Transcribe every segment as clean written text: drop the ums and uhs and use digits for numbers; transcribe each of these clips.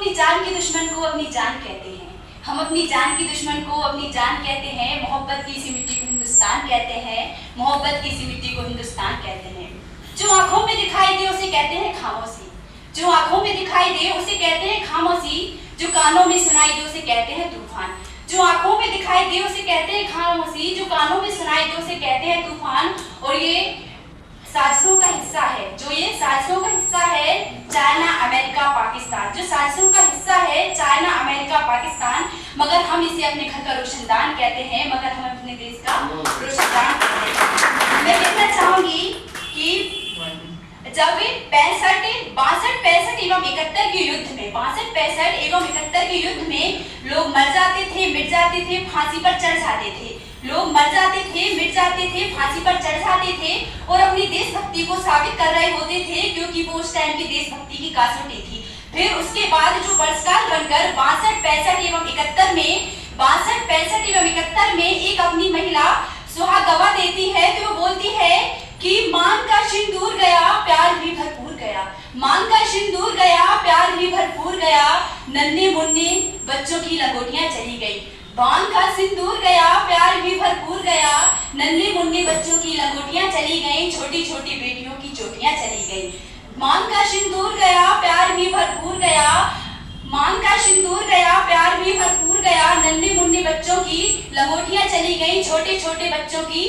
अपनी जान के दुश्मन को अपनी जान कहते हैं, हम अपनी जान की दुश्मन को अपनी जान कहते हैं। मोहब्बत की इसी मिट्टी को हिंदुस्तान कहते हैं, मोहब्बत की इसी मिट्टी को हिंदुस्तान कहते हैं। जो आंखों में दिखाई दे उसे कहते हैं खामोशी, जो आंखों में दिखाई दे उसे कहते हैं खामोशी, जो कानों में सुनाई दे उसे कहते हैं तूफान। जो आंखों में दिखाई दे उसे कहते हैं खामोशी, जो कानों में सुनाई दे उसे कहते हैं तूफान। और ये साजिशों का हिस्सा है, जो ये साजिशों का हिस्सा है चाइना अमेरिका पाकिस्तान, जो साजिशों का हिस्सा है चाइना अमेरिका पाकिस्तान। मगर हम इसे अपने घर का रोशनदान कहते हैं, मगर हम अपने देश का रोशनदान कहते हैं। मैं कहना चाहूंगी कि जब 65 एवं 71 के युद्ध में 65 एवं 71 के युद्ध में लोग मर जाते थे, मिट जाते थे, फांसी पर चढ़ जाते थे, लोग मर जाते थे, मिट जाते थे, फांसी पर चढ़ जाते थे और अपनी देशभक्ति को साबित कर रहे होते थे, क्योंकि वो उस टाइम की देशभक्ति की कसौटी थी। फिर उसके बाद जो वर्षगांठ बनकर 62, 65 एवं 71 में 62, 65 एवं 71 में एक अपनी महिला सुहाग गवा देती है, तो वो बोलती है कि मांग का सिंदूर गया, प्यार भी भरपूर गया, मांग का सिंदूर गया, प्यार भी भरपूर गया, नन्हे मुन्ने बच्चों की लंगोटियां चली गई। मांग का सिंदूर गया, प्यार भी भरपूर गया, नन्हे मुन्ने बच्चों की लंगोटियां चली गई, छोटी छोटी बेटियों की चोटियां चली गई। मांग का सिंदूर गया, प्यार भी भरपूर गया, मांग का सिंदूर गया, प्यार भी भरपूर गया, नन्हे मुन्ने बच्चों की लंगोटियां चली गई, छोटे छोटे बच्चों की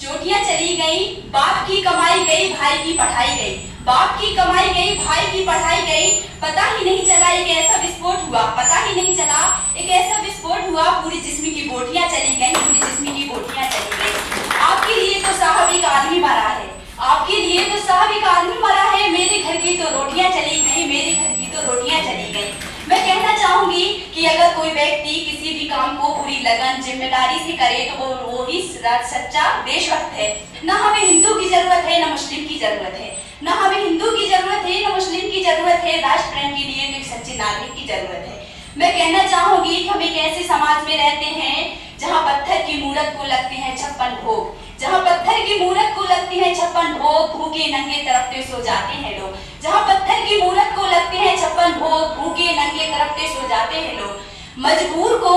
चोटियां चली गई। बाप की कमाई गई, भाई की पढ़ाई गई, बाप की कमाई गई, भाई की पढ़ाई गई। पता ही नहीं चला एक ऐसा विस्फोट हुआ, पता ही नहीं चला एक ऐसा विस्फोट हुआ, पूरी जिस्म की बोटियां चली गई, पूरी जिस्म की बोटियां चली गई। आपके लिए तो साहब एक आदमी मरा है, आपके लिए तो साहब एक आदमी मरा है, मेरे घर की तो रोटियां चली गई, मेरे घर की तो रोटियां चली गई। मैं कहना चाहूंगी कि अगर कोई व्यक्ति किसी भी काम को पूरी लगन जिम्मेदारी से करे तो वो ही सच्चा देशभक्त है। न हमें हिंदू की जरूरत है, न मुस्लिम की जरूरत है, न हमें हिंदू की जरूरत है, न मुस्लिम की जरूरत है, राष्ट्र प्रेम के लिए तो एक सच्चे नागरिक की जरूरत है। मैं कहना चाहूंगी कि हम एक ऐसे समाज में रहते हैं जहाँ पत्थर की मूरत को लगते हैं 56 भोग, जहाँ पत्थर की मूरत को लगते हैं 56 भोग, भूखे नंगे तड़पते सो जाते हैं लोग। जहाँ पत्थर की मूरत को लगते हैं 56 भोग, भूखे नंगे तड़पते सो जाते हैं लोग। मजदूर को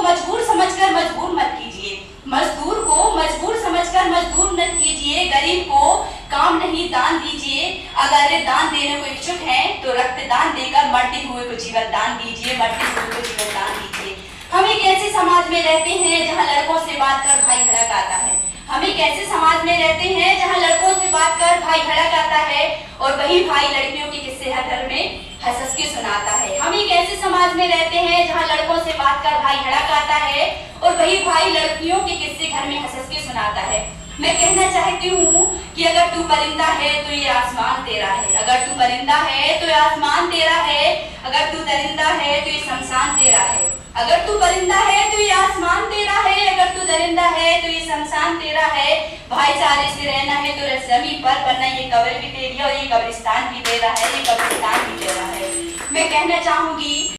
मजबूर समझकर मजबूर मत कीजिए, मजदूर को मजबूर समझकर मजदूर मत कीजिए, गरीब को काम नहीं दान दीजिए। अगर दान देने को इच्छुक हैं तो रक्तदान देकर मरते हुए को जीवन दान दीजिए, मरते हुए को जीवन दान दीजिए। हम एक ऐसे समाज में रहते हैं जहाँ लड़कों से बात कर भाई भड़क आता है, हम एक ऐसे समाज में रहते हैं जहाँ लड़कों से बात कर भाई भड़क आता है और वही भाई लड़कियों के किस्से हर घर में हंस के सुनाता है। हम एक ऐसे समाज में रहते हैं जहाँ लड़कों से बात कर भाई भड़क आता है और वही भाई लड़कियों के किस्से घर में हंस के सुनाता है। मैं कहना चाहती हूँ कि अगर तू परिंदा है तो ये आसमान तेरा है, अगर तू परिंदा है तो ये आसमान तेरा है, अगर तू दरिंदा है तो ये शमशान तेरा है, अगर तू परिंदा है तो ये आसमान तेरा है, अगर तू दरिंदा है तो ये शमशान तेरा है। भाईचारे से रहना है तो जमीन पर, वरना ये कब्र भी तेरी है और ये कब्रिस्तान भी तेरा है, ये कब्रिस्तान भी तेरा है। मैं कहना चाहूंगी